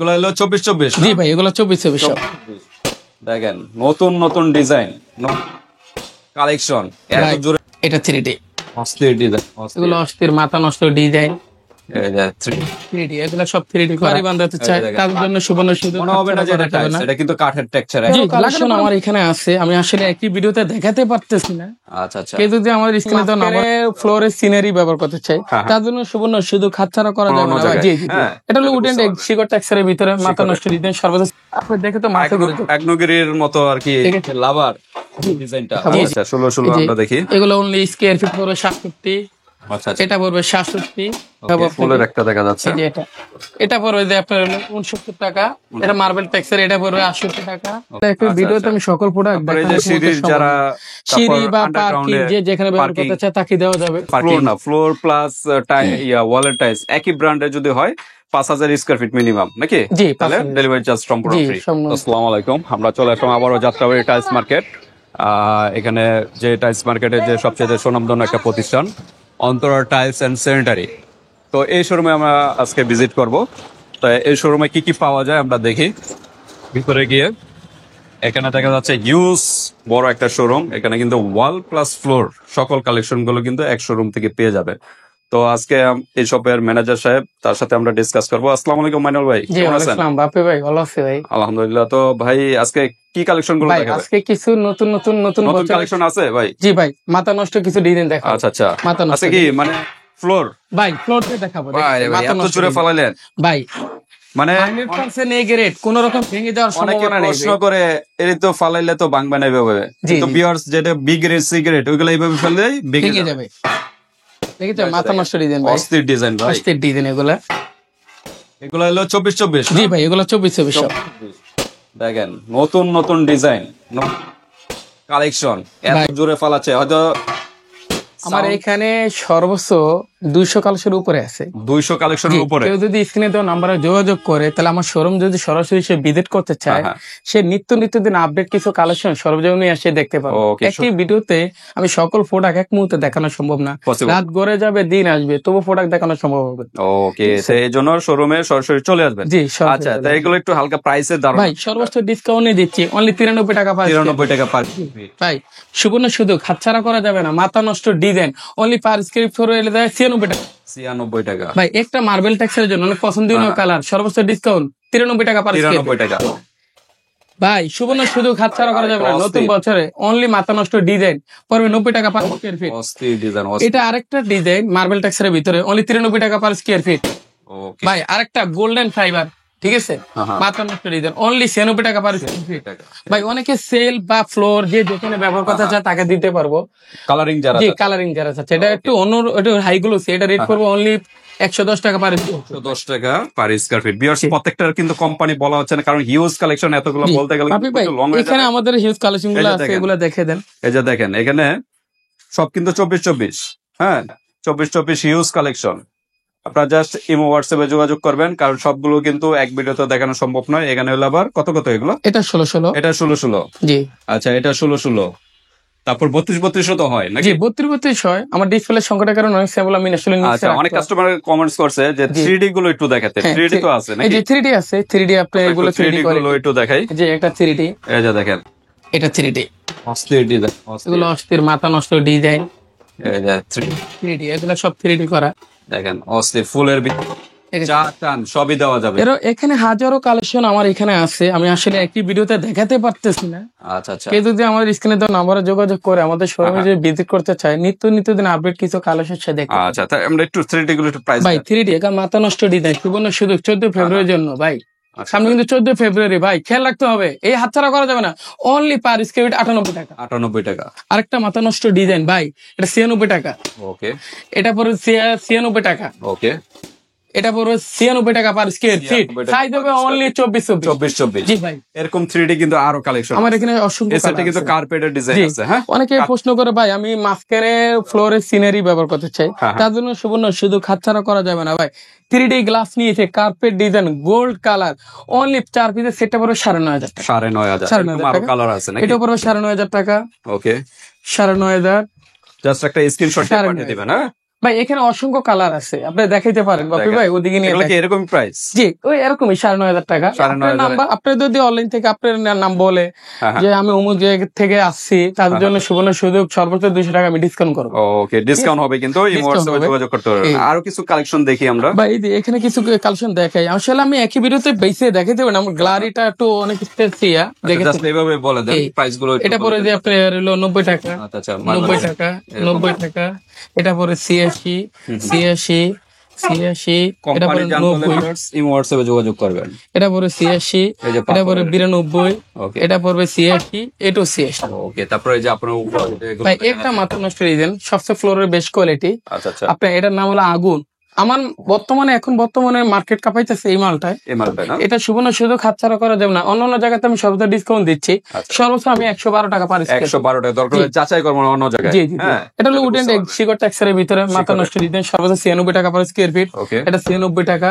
এগুলো হলো 24-24 জি ভাই, এগুলো 24-24 সব। দেখেন নতুন নতুন ডিজাইন কালেকশন এত ভাই, জোরে এটা 3D। অস্থির ডিজাইন এগুলো অস্থির মাথা নষ্ট ডিজাইন। এই যে 3D 3D, এগুলো সব 3D বাড়ি বাঁধাতে চাই, দেখেন। তার জন্য সুবর্ণ সুযোগ মনে হবে না যে এটা টাইলস, এটা কিন্তু কাঠের টেক্সচার। জি, কালেকশন আমার এখানে আছে, আমি আসলে একই ভিডিওতে দেখাতে পারতেছি না। আচ্ছা আচ্ছা কেউ যদি আমাদের স্ক্রিনে তো ফ্লোরে সিনারি ব্যবহার করতে চাই, তার জন্য সুবর্ণ সুযোগ হাতছাড়া করা যাবে না ভাই। জি জি, এটা হলো উডেন শিকড় টেক্সচারের ভিতরে মাথা নষ্ট ডিজাইন সর্বদা আপনি দেখে তো মাথা ঘুরে যাবে। একনগিরির মতো আর কি লাভার ডিজাইনটা। আচ্ছা 16 আমরা দেখি। এগুলো অনলি স্কয়ার ফিট পড়বে 750। আচ্ছা এটা পড়বে 750। ফুলের একটা দেখা যাচ্ছে। এটা পড়বে যে আপনার 69 টাকা। এটা মার্বেল টেক্সচার, এটা পড়বে 68 টাকা। একটা ভিডিওতে আমি সকল প্রোডাক্ট দেখাবো। যারা সিঁড়ি বা পার্কিং যে যেখানে ব্যবহার করতে চায় তাকে দেওয়া যাবে। ফ্লোর না, ফ্লোর প্লাস ওয়ালের টাইলস একই ব্র্যান্ডের যদি হয় 5000 স্কয়ার ফিট মিনিমাম নাকি? জি, তাহলে ডেলিভারি চার্জ সম্পূর্ণ ফ্রি। আসসালামু আলাইকুম, আমরা চলে আসলাম আবারও যাত্রাবাড়ি টাইলস মার্কেট। এখানে যে টাইলস মার্কেটের যে সবচেয়ে সুনামধন্য একটা প্রতিষ্ঠান অন্তরা টাইলস এন্ড স্যানিটারি। তো এই শোরুমে আমরা আজকে ভিজিট করব। তো এই শোরুমে কি কি পাওয়া যায় আমরা দেখি ভিতরে গিয়ে। এখানে দেখা যাচ্ছে হিউজ বড় একটা শোরুম। এখানে কিন্তু ওয়াল প্লাস ফ্লোর সকল কালেকশন গুলো কিন্তু এক শোরুম থেকে পেয়ে যাবে। তো আজকে এই শপের ম্যানেজার সাহেব, তার সাথে আমরা ডিসকাস করবো। আসসালামু আলাইকুম মাইনুল ভাই, কেমন আছেন? বাপে ভাই, ভালো আছি ভাই, আলহামদুলিল্লাহ। তো ভাই আজকে কি কালেকশন গুলো দেখাবেন? আজকে কিছু নতুন নতুন নতুন কালেকশন আছে ভাই? জি ভাই, মাথা নষ্ট কিছু ডিজাইন দেখাবো। আচ্ছা আচ্ছা, মাথা নষ্ট আছে কি মানে ফ্লোর? ভাই ফ্লোর তে দেখাবো। ভাই এত জোরে ফলাইলেন ভাই, মানে 100% এ গ্রেড, কোন রকম ভেঙে যাওয়ার সম্ভাবনা নেই। প্রশ্ন করে এর তো ফালাইলে তো ভাঙবে না এভাবে। কিন্তু ভিউয়ার্স যেটা বি গ্রেড সি গ্রেড ওইগুলো এইভাবে ফেললেই ভেঙে যাবে। দেখেছো মাথা নষ্ট ডিজাইন ভাই, অস্থির ডিজাইন ভাই, অস্থির ডিজাইন। এগুলো হলো 24-24। জি ভাই, এগুলো 24-24 সব। দেখেন নতুন নতুন ডিজাইন কালেকশন এত জোরে ফালাচ্ছে। হয়তো আমার এখানে সর্বোচ্চ 200 কালেকশন উপরে আছে। 200 কালেকশনের উপরে। কেউ যদি স্ক্রিনে দেওয়া নাম্বারে যোগাযোগ করে, তাহলে আমার শোরুম যদি সরাসরি সে ভিজিট করতে চায়, সে নিত্য দিন আপডেট কিছু কালেকশন সরজমিনে এসে দেখতে পাবে। একটি ভিডিওতে আমি সকল প্রোডাক্ট এক মুহূর্তে দেখানো সম্ভব না, রাত গড়ে যাবে, দিন আসবে, তবু প্রোডাক্ট দেখানো সম্ভব হবে। ওকে, সেই জন্য শোরুমে সরাসরি চলে আসবেন। জি, আচ্ছা, তাই এগুলো একটু হালকা প্রাইসের দাম ভাই, সর্বোচ্চ ডিসকাউন্টে দিচ্ছি, অনলি 93 টাকা পার। 93 টাকা পার ভাই, সুবর্ণ সুযোগ হাতছাড়া করা যাবে না। মাথা নষ্ট design only per square feet হয়ে যায় 96 টাকা। 96 টাকা ভাই, একটা মার্বেল টেক্সচারের জন্য অনেক পছন্দনীয় কালার, সর্বোচ্চ ডিসকাউন্ট 93 টাকা পার স্কয়ার ফিট। 93 টাকা। ভাই, সুবর্ণ সুযোগ হাতছাড়া করা যাবে না। নতুন বছরে অনলি মাথা নষ্ট ডিজাইন পড়বে 90 টাকা পার স্কয়ার ফিট। অস্থির ডিজাইন। এটা আরেকটা ডিজাইন মার্বেল টেক্সচারের ভিতরে অনলি 93 টাকা পার স্কয়ার ফিট। ওকে ভাই, আরেকটা গোল্ডেন ফাইবার, ঠিক আছে, মাথা নষ্ট ডিজাইন অনলি 96 টাকা পার স্কয়ার ফিট। ভাই, অনেকে সেল বা ফ্লোর যে যেখানে ব্যবহার করতে চায় তাকে দিতে পারবো। কালারিং যারা, জি, কালারিং যারা চাচ্ছে, এটা একটু অন্য, এটা হাই গ্লোসি, এটা রেট করবো অনলি 110 টাকা পার। 110 টাকা পার স্কয়ার ফিট। ভিউয়ার্স, প্রত্যেকটার কিন্তু কোম্পানি বলা হচ্ছে না, কারণ হিউজ কালেকশন এতগুলো বলতে গেলে একটু লং হয়ে যাবে। এখানে আমাদের হিউজ কালেকশন গুলো আছে, এগুলো দেখে দেন। এই যে দেখেন, এখানে সব কিন্তু 24-24। হ্যাঁ, 24-24 হিউজ কালেকশন। আপনারা জাস্ট ইমো হোয়াটসঅ্যাপে যোগাযোগ করবেন, কারণ সবগুলো কিন্তু এক ভিডিওতে দেখানো সম্ভব নয়। এখানে হলো আবার কত কত এগুলো? এটা 1616। এটা 1616। জি আচ্ছা, এটা 1616। তারপর 32-32 তো হয় নাকি? 32-32 হয়। আমার ডিসপ্লে সংখ্যাটার কারণে অনেক স্যাম্পল আমি আসলে নিচে। আচ্ছা, অনেক কাস্টমার কমেন্টস করছে যে 3D গুলো একটু দেখাতে। 3D তো আছে নাকি? এই যে 3D আছে, 3D আপনি এগুলো 3D গুলো একটু দেখাই। যে একটা 3D, এই যে দেখেন, এটা 3D অস্থির ডিজাইন। এগুলো অস্থির মাথা নষ্ট ডিজাইন। এই যে 3D, এগুলো সব 3D করা। দেখেন অস্থির ফুলের চাটান সবই দেওয়া যাবে। এখানে হাজারো কালেকশন আমার এখানে আছে, আমি আসলে একটি ভিডিওতে দেখাতে পারতেছি না। আচ্ছা আচ্ছা, কেউ যদি আমাদের স্ক্রিনে দেওয়া নাম্বারে যোগাযোগ করে আমাদের শোরুমে যে ভিজিট করতে চায়, নিত্য দিন আপডেট কিছু কালেকশন সে দেখে। আচ্ছা, তাই আমরা একটু 3D গুলো একটু প্রাইস। ভাই 3D একা মাথা নষ্ট ডিজাইন সুবর্ণ সুযোগ 14 ফেব্রুয়ারির জন্য। ভাই, সামনে কিন্তু 14 ফেব্রুয়ারি, ভাই খেয়াল রাখতে হবে, এই হাতছাড়া করা যাবে না। অনলি পার স্কয়ার ফিট 98 টাকা। 98 টাকা। আরেকটা মাথা নষ্ট ডিজাইন ভাই, এটা 96 টাকা। ওকে, এটা পরে 96 টাকা। ওকে, এটা পড়বে 96 টাকা পার স্কয়ার ফিট। সাইজ হবে অনলি 24-24। জি ভাই, এরকম 3D কিন্তু আরো কালেকশন আমার এখানে অসংখ্য কালার আছে। কিন্তু কার্পেটের ডিজাইন আছে। হ্যাঁ, অনেকে প্রশ্ন করে ভাই আমি মাঝখানে ফ্লোরে সিনারি ব্যবহার করতে চাই, তার জন্য সুবর্ণ সুযোগ হাতছাড়া করা যাবে না। ভাই, 3D গ্লাস নিয়েছে, carpet design, gold colour, only 4 পিসের সেটটা পড়বে 9500 টাকা। 9500 আরো কালার আছে নাকি? এটা পড়বে 9500 টাকা। ওকে, 9500। জাস্ট একটা স্ক্রিনশট পাঠিয়ে দিবেন। হ্যাঁ, ভাই এখানে অসংখ্য কালার আছে, আপনি দেখাইতে পারেন বাপি ভাই, ওদিকে নিয়ে এরকম প্রাইস। জি ওই এরকমই 9,500 টাকা। আপনার যদি অনলাইন থেকে আপনার নাম বলে যে আমি অমুক জায়গা থেকে আসছি, তাদের জন্য সুবর্ণ সুযোগ, সর্বোচ্চ 200 টাকা আমি ডিসকাউন্ট করবো। ওকে, ডিসকাউন্ট হবে, কিন্তু এই হোয়াটসঅ্যাপে যোগাযোগ করতে হবে। আরো কিছু কালেকশন দেখি আমরা ভাই, এখানে কিছু কালেকশন দেখাই। আসলে আমি একই ভিডিওতে বেশি দেখাইতে পারি না, আমার গ্যালারিটা একটু অনেক স্পেসিয়া দেখে জাস্ট এইভাবে বলে দেন প্রাইস গুলো। এটা পরে যে আপনার হলো 90 টাকা। আচ্ছা 90 টাকা 90 টাকা। এটা পরে 86 86 86। এটা পরে 90 এই হোয়াটসঅ্যাপে যোগাযোগ করবেন। এটা পরে 86। এটা পরে 92। এটা পড়বে 86। এটাও 86। ওকে, তারপরে এই যে আপনার ভাই একটা মাত্র নষ্ট রিজন, সবচেয়ে ফ্লোরের বেস্ট কোয়ালিটি। আচ্ছা আচ্ছা। আপনার এটার নাম হলো আগুন। আমার বর্তমানে মার্কেট কাঁপাইতেছে এই মালটায়। এটা সুবর্ণ সুযোগ হাতছাড়া করা যাবে না। অন্য জায়গাতে আমি সর্বোচ্চ ডিসকাউন্ট দিচ্ছি, সর্বোচ্চ আমি 112 টাকা পার স্কয়ার। 112 টাকা দরকার যাচাই করব অন্য জায়গায়। জি জি। এটা হলো উডেন শিকড় টেক্সচারের ভিতরে মাথা নষ্ট ডিজাইন, সর্বোচ্চ 96 টাকা পার স্কয়ার ফিট। এটা 96 টাকা।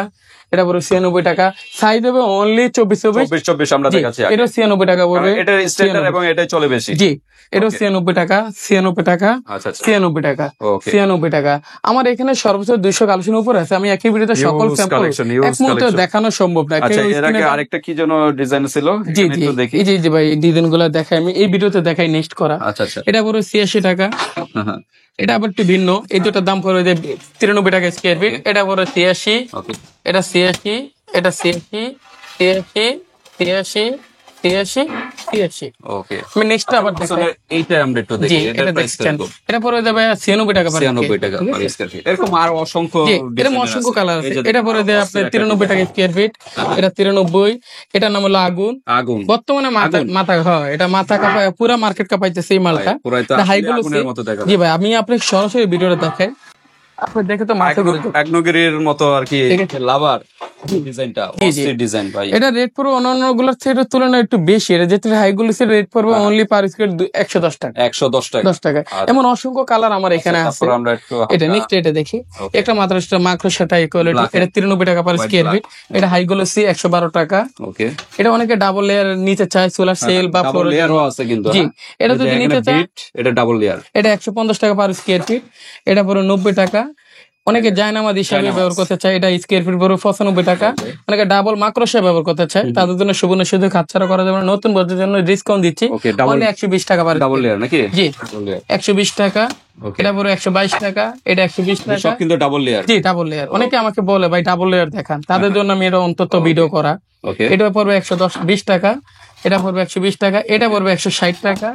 এটা পড়বে 96 টাকা। সাইজ হবে অনলি 24 আমরা দেখাচ্ছি। এটা 96 টাকা পড়বে। এটা স্ট্যান্ডার্ড এবং এটাই চলে বেশি। জি, এটা 96 টাকা 96 টাকা 96 টাকা 96 টাকা। আমার এখানে সর্বোচ্চ 200 কালেকশন উপরে আছে। আমি একই ভিডিওতে সকল স্যাম্পল এক মুহূর্তে দেখানো সম্ভব না। আচ্ছা, এর আগে আরেকটা কি যেন ডিজাইন ছিল, একটু দেখি। জি ভাই, ডিজাইনগুলো দেখাই, আমি এই ভিডিওতে দেখাই নেক্সট করা। আচ্ছা আচ্ছা। এটা পড়বে 86 টাকা। এটা আবার একটু ভিন্ন, এই দুটার দাম পড়বে 93 টাকা স্কয়ার ফিট। এটা পড়বে 86। এটা 86। এটা 86 86 86 86 86। ওকে, আমি নেক্সট আবার দেখাই। এইটা আমরা একটু দেখি। এটা দেখছেন, এটা পড়বে যাবে 96 টাকা পার 96 টাকা পার স্কয়ার ফিট। এরকম আর অসংখ্য এরকম অসংখ্য কালার আছে। এটা পড়বে দেয় আপনি 93 টাকা স্কয়ার ফিট। এটা 93। এটার নাম হলো আগুন। বর্তমানে মাথা হয়, এটা মাথা কাঁপায়, পুরো মার্কেট কাঁপাইতেছে এই মালটা। হাইগুলো জি ভাই, আমি আপনাকে সরাসরি ভিডিওটা দেখাই, আপনি দেখে তো মাথা ঘুরে যাবে। একনগিরির মতো আর কি লাভার ডিজাইনটা, অস্থির ডিজাইন ভাই। এটা রেট পড়বে অন্যান্য গুলোর থেকে তুলনায় একটু বেশি। এটা যেটা হাইগুলো রেট পড়বে অনলি পার স্কয়ার 110 টাকা। 10 টাকা। এমন অসংখ্য কালার আমার এখানে আছে। এটা নেক্সট এটা দেখি। একটা মাত্র মাইক্রো সেটা কোয়ালিটি। এটা 93 টাকা পার স্কয়ার ফিট। এটা হাইগুলো 112 টাকা। ওকে, এটা অনেকে ডাবল লেয়ার নিতে চায়, সোলার সেল বা ফ্লোর লেয়ারও আছে কিন্তু। জি, এটা যদি নিতে চায় এটা ডাবল লেয়ার। এটা 150 টাকা পার স্কয়ার ফিট। এটা পুরো 90 টাকা। অনেকে জায়নামাজ হিসাবে ব্যবহার করতে চায়, এটা স্কয়ার ফিট পুরো 95 টাকা। অনেকে ডাবল মাকড়সা ব্যবহার করতে চায়, তাদের জন্য সুবর্ণ সুযোগ হাতছাড়া করা যাবে না। নতুন বছরের জন্য ডিসকাউন্ট দিচ্ছি, অনলি 120 টাকা পার ডাবল লেয়ার নাকি? জি 120 টাকা। এটা পুরো 122 টাকা। এটা 120 টাকা। সব কিন্তু ডাবল লেয়ার। জি ডাবল লেয়ার। অনেকে আমাকে বলে ভাই ডাবল লেয়ার দেখান, তাদের জন্য আমি এটা অন্তত ভিডিও করা। এটা পড়বে 120 টাকা। এটা পড়বে 120 টাকা। এটা পড়বে 160 টাকা।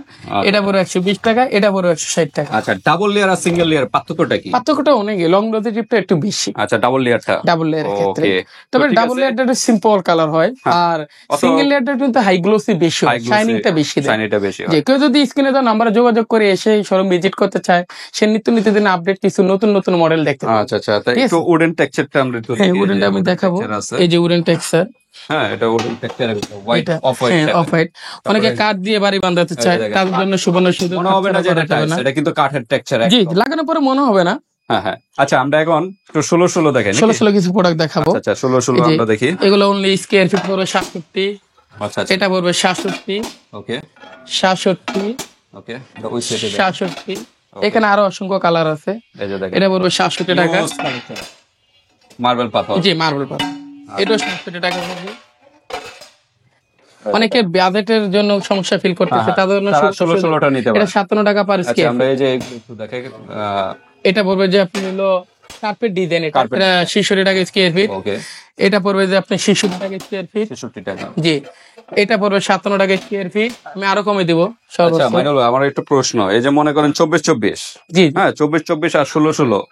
এটা পড়বে 120 টাকা। এটা পড়বে 160 টাকা। আচ্ছা, ডাবল লেয়ার আর সিঙ্গেল লেয়ার পার্থক্যটা কি? পার্থক্যটা অনেক, লং রোজেটিভটা একটু বেশি। আচ্ছা, ডাবল লেয়ারটা ডাবল লেয়ারের ক্ষেত্রে। তবে ডাবল লেয়ারটা একটু সিম্পল কালার হয়, আর সিঙ্গেল লেয়ারটা কিন্তু হাই গ্লোসি বেশি, শাইনিংটা বেশি দেয়। শাইনিংটা বেশি। যে কেউ যদি স্ক্রিনে দেওয়া নাম্বারে যোগাযোগ করে এসে শোরুম ভিজিট করতে চায়, সে নিত্য দিন আপডেট কিছু নতুন নতুন মডেল দেখতে পাবে। আচ্ছা আচ্ছা, তাই একটু উডেন টেক্সচারটা আমরা একটু হ্যাঁ, উডেনটা আমি দেখাবো। এই যে উডেন টেক্সচার। হ্যাঁ, এটা wooden texture, white off white. অনেকে কাঠ দিয়ে বাড়ি বাঁধাতে চায়, তাদের জন্য সুবর্ণ সুযোগ। মনে হবে না যে এটা টাইলস, এটা কিন্তু কাঠের টেক্সচার। জি, লাগানোর পরে মনে হবে না। হ্যাঁ হ্যাঁ। আচ্ছা, আমরা এখন একটু 16 দেখাই। 16 কিছু প্রোডাক্ট দেখাবো। আচ্ছা 16 আমরা দেখি। এগুলো অনলি স্কয়ার ফিট পড়বে 67। আচ্ছা, এটা পড়বে 67। ওকে 67। ওকে, ওই সেটে 67। এখানে আরো অসংখ্য কালার আছে। এটা পড়বে 67 টাকা। মার্বেল পাথর। জি, মার্বেল পাথর। এটা 67 টাকা পড়বে। অনেকে বাজেটের জন্য সমস্যা ফিল করতেছে, তাদের জন্য 16টা নিতে পারে। এটা 57 টাকা পার স্কয়ার। আমরা এই যে একটু দেখাই। এটা পড়বে যে আপনি হলো কার্পেট ডিজাইন, এটা 66 টাকা স্কয়ার ফিট। ওকে, এটা পড়বে যে আপনি 66 টাকা স্কয়ার ফিট। 66 টাকা। জি, এটা পড়বে 57 টাকা স্কয়ার ফিট। আমি আরো কমে দিব। আচ্ছা মাইনুল, আমার একটা প্রশ্ন, এই যে মনে করেন 24 জি হ্যাঁ 24 আর 16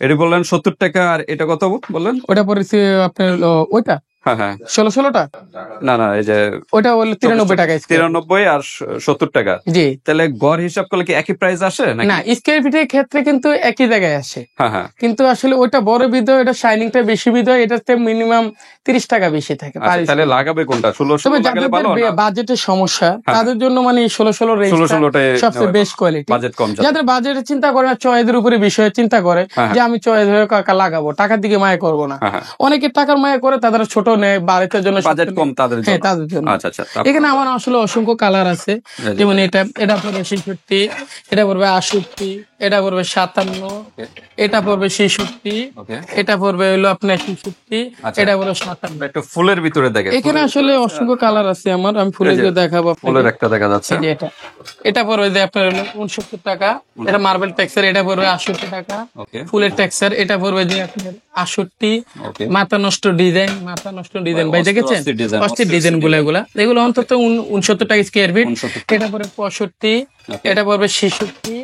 এটা বললেন 70 টাকা, আর এটা কত বললেন? ওটা পড়েছে আপনার ওইটা। হ্যাঁ হ্যাঁ, 16টা না না, এই যে ওটা বললো 93 টাকা। 93 আর 70 টাকা। জি, তাহলে গড় হিসাব করলে কি একই প্রাইস আসে না? স্কয়ার ফিটের ক্ষেত্রে কিন্তু একই জায়গায় আসে। হ্যাঁ হ্যাঁ, কিন্তু আসলে ওটা বড় বিধয়, এটা শাইনিংটা বেশি বিধয়, এটাতে মিনিমাম 30 টাকা বেশি থাকে। তাহলে লাগাবে কোনটা? 16 লাগালে ভালো না? বাজেটের সমস্যা তাদের জন্য, মানে 16 রেঞ্জ সবচেয়ে বেস্ট কোয়ালিটি। বাজেট কম, যাদের বাজেটের চিন্তা করে না, চয়েসের উপরে বিষয়ে চিন্তা করে যে আমি চয়েস হয়ে লাগাবো, টাকার দিকে মায়া করবো না। অনেকে টাকার মায়া করে, তাদের ছোট নেয়, বাড়িতে জন্য বাজেট কম তাদের জন্য। হ্যাঁ, তাদের জন্য। আচ্ছা আচ্ছা। এখানে আমার আসলে অসংখ্য কালার আছে, যেমন এটা পড়বে 66, এটা পড়বে 68, এটা পড়বে 57, এটা পড়বে 66, এটা পড়বে হলো আপনার 66, এটা পড়বে 57। একটু ফুলের ভিতরে দেখেন, এখানে আসলে অসংখ্য কালার আছে আমার, আমি ফুলের ভিতরে দেখাবো। ফুলের একটা দেখা যাচ্ছে, এটা পড়বে যে আপনার হলো 69 টাকা, এটা মার্বেল টেক্সচার, এটা পড়বে 68 টাকা, ফুলের টেক্সচার, এটা পড়বে যে আপনার 68। মাথা নষ্ট ডিজাইন, মাথা নষ্ট ডিজাইন ভাই দেখেছেন, অস্থির ডিজাইন এগুলো অন্তত 69 টাকা স্কয়ার ফিট। এটা পড়বে 65, এটা পড়বে 66।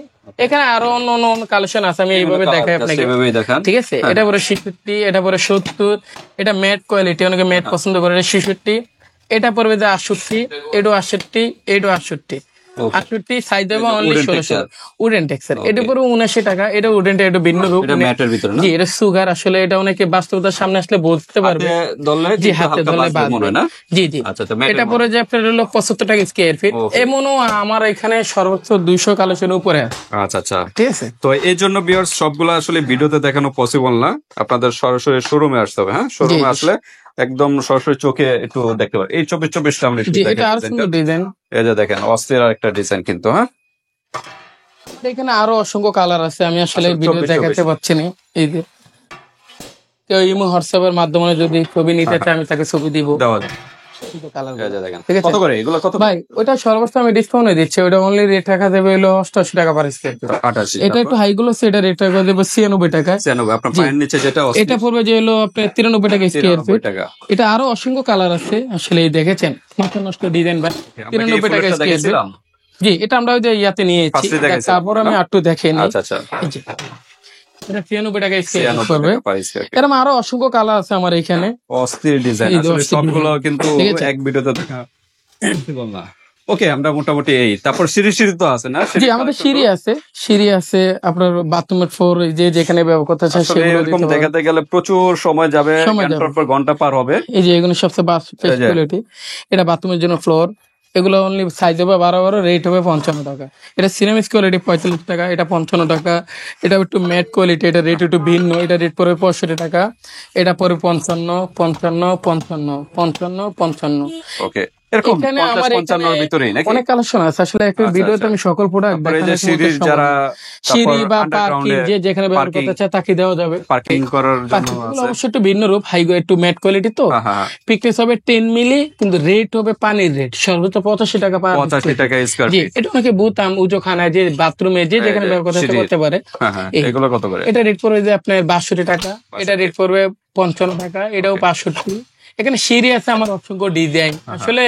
এখানে আরো অন্য কালেকশন আছে, আমি এইভাবে দেখাই আপনাকে, ঠিক আছে। এটা পড়বে 66, এটা পড়বে 70, এটা ম্যাট কোয়ালিটি, অনেকে ম্যাট পছন্দ করে, 66। এটা পড়বে যে 68, এটাও 68, এটাও 68। 68 সাইজ দেবো অনলি 1600, উডেন টেক্সচার। এটা পুরো 79 টাকা, এটা উডেনটা একটু ভিন্ন রূপ, এটা ম্যাটের ভিতরে না? জি, এটা সুগার। আসলে এটা অনেকে বাস্তবতার সামনে আসলে বলতে পারবে, জি হাতে ধরলে বাজবে না। জি জি। এটা পরে যে আপনার হলো 75 টাকা স্কয়ার ফিট। এমনও আমার এখানে সর্বোচ্চ 200 কালেকশন উপরে। আচ্ছা আচ্ছা, ঠিক আছে। তো এই জন্য ভিউয়ার্স সবগুলো আসলে ভিডিওতে দেখানো পসিবল না, আপনাদের সরাসরি শোরুমে আসতে হবে। হ্যাঁ, শোরুমে আসলে একদম সরাসরি চোখে একটু দেখতে পারে। এই 24 আমরা একটু দেখেন, এটা আর সুন্দর ডিজাইন, এই যে দেখেন অস্থির একটা ডিজাইন কিন্তু। হ্যাঁ, এখানে আরো অসংখ্য কালার আছে, আমি আসলে ভিডিও দেখাতে পাচ্ছি না। এই যে কেউ ইমো হোয়াটসঅ্যাপের মাধ্যমে যদি ছবি নিতে চায়, আমি তাকে ছবি দিব। ভাই ওটা সর্বোচ্চ আমি ডিসকাউন্টে দিচ্ছি, ওটা অনলি রেট রাখা যাবে হলো 88 টাকা পার স্কয়ার ফিট। এটা একটু হাই গুলো, সেটা রেট রাখা যাবে 96 টাকা। এটা পড়বে যে হলো আপনার 93 টাকা স্কয়ার ফিট। এটা আরো অসংখ্য কালার আছে, আসলে দেখেছেন মাথা নষ্ট ডিজাইন ভাই, 93 টাকা স্কয়ার ফিট। জি, এটা আমরা ওই যে ইয়াতে নিয়েছি, তারপর আমি একটু দেখেন। আচ্ছা আচ্ছা, এটা 93 টাকা স্কয়ার করবে। এরকম আরো অসংখ্য কালার আছে আমার এখানে, অস্থির ডিজাইন। আসলে সবগুলো কিন্তু এক ভিডিওতে দেখা পসিবল না। ওকে, আমরা মোটামুটি এই, তারপর সিঁড়ি তো আছে না? জি, আমাদের সিঁড়ি আছে আপনার বাথরুমের ফ্লোর, যে যেখানে ব্যবহার করতে চায় সেগুলো এরকম দেখাতে গেলে প্রচুর সময় যাবে, ঘন্টার পর ঘন্টা পার হবে। এই যে এগুলো সবচেয়ে বেস্ট কোয়ালিটি। এটা বাথরুমের জন্য ফ্লোর, এগুলো অনলি সাইজ হবে 12, রেট হবে 55 টাকা। এটা সিরামিক্স কোয়ালিটি 45 টাকা, এটা 55 টাকা। এটা একটু ম্যাট কোয়ালিটি, এটা রেট একটু ভিন্ন, এটা রেট পড়বে 65 টাকা। এটা পড়বে 55, 55, 55, 55, 55। ওকে, এরকম 55 এর ভিতরেই নাকি অনেক কালেকশন আছে। আসলে একটা ভিডিওতে আমি সকল প্রোডাক্ট দেখানো, সিঁড়ি বা পার্কিং যে যেখানে ব্যবহার করতে চায় তাকে দেওয়া যাবে। পার্কিং করার জন্য আছে, অবশ্যই একটু ভিন্ন রূপ, হাই একটু ম্যাট কোয়ালিটি তো। পিকনেস হবে 10 মিলি, কিন্তু রেট হবে পানির রেট সর্বোচ্চ 85 টাকা। 85 টাকা স্কয়ার ফিট। এটা অনেকে বুতাম উজোখানায়, যে বাথরুমে যে যেখানে ব্যবহার করতে পারে। এগুলো কত করে? এটা রেট পড়বে যে আপনার 62 টাকা, এটা রেট পড়বে 55 টাকা, এটাও 65। এখানে সিঁড়ি আছে আমার অসংখ্য ডিজাইন। আসলে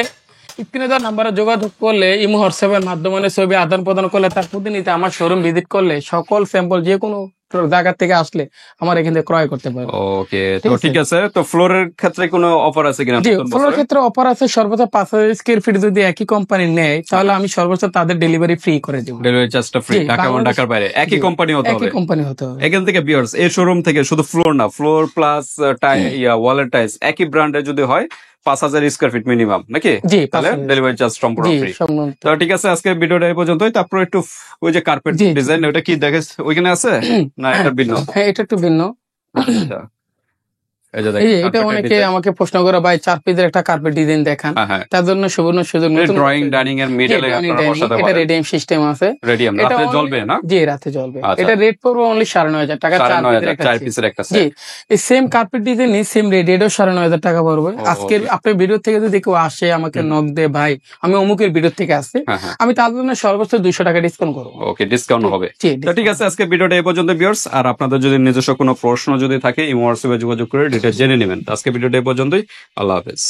স্ক্রিনে দেওয়া নাম্বারে যোগাযোগ করলে, ইমো হোয়াটসঅ্যাপের মাধ্যমে ছবি আদান প্রদান করলে, তার প্রতিনিধি আমার শোরুম ভিজিট করলে সকল স্যাম্পল যে কোনো জায়গা থেকে আসলে আমার এখান থেকে ক্রয় করতে পারবে। ওকে, তো ঠিক আছে। তো ফ্লোরের ক্ষেত্রে কোনো অফার আছে কিনা? জি, ফ্লোরের ক্ষেত্রে অফার আছে। সর্বোচ্চ 5000 স্কয়ার ফিট যদি একই কোম্পানি নেয়, তাহলে আমি সর্বোচ্চ তাদের ডেলিভারি ফ্রি করে দেব। ডেলিভারি চার্জটা ফ্রি, ঢাকা এবং ঢাকার বাইরে একই কোম্পানি হতে হবে। একই কোম্পানি হতে হবে। এখান থেকে ভিউয়ার্স, এই শোরুম থেকে শুধু ফ্লোর না, ফ্লোর প্লাস ওয়ালের টাইলস একই ব্র্যান্ডের যদি হয় 5000 স্কয়ার ফিট মিনিমাম নাকি, তাহলে ডেলিভারি চার্জ সম্পূর্ণ ফ্রি। তো ঠিক আছে, আজকে ভিডিওটা এই পর্যন্তই। তারপর একটু ওই যে কার্পেট ডিজাইন, ওটা কি দেখেছ ওইখানে আছে না? এটা ভিন্ন। হ্যাঁ, এটা একটু ভিন্ন। এটা অনেকে আমাকে প্রশ্ন করে, ভাই 4 পেজের একটা কার্পেট ডিজাইন দেখান। তার জন্য সুবর্ণ সুযোগ, ড্রয়িং ডাইনিং এর মিডলে এটা রেডিয়াম সিস্টেম আছে। রেডিয়াম রাতে জ্বলবে না? জি, রাতে জ্বলবে। এটা রেট পড়বে অনলি 9500 টাকা, 4 পিসের একটা সেট। জি, এই সেম কার্পেট ডিজাইন সেম রেডিয়েটও 9500 টাকা পড়বে। আজকে আপনার ভিডিও থেকে যদি কেউ আসে, আমাকে নক দে, ভাই আমি অমুকের ভিডিও থেকে আসছি, আমি তার জন্য সর্বোচ্চ 200 টাকা ডিসকাউন্ট করব। ওকে, ডিসকাউন্ট হবে। তো ঠিক আছে, আজকে ভিডিওটা এই পর্যন্ত ভিউয়ার্স। আর আপনাদের যদি নিজস্ব কোনো প্রশ্ন যদি থাকে, ইমো হোয়াটসঅ্যাপে যোগাযোগ করে ডিটেইলস জেনে নেবেন। আজকে ভিডিওটা এই পর্যন্তই। আল্লাহ হাফেজ।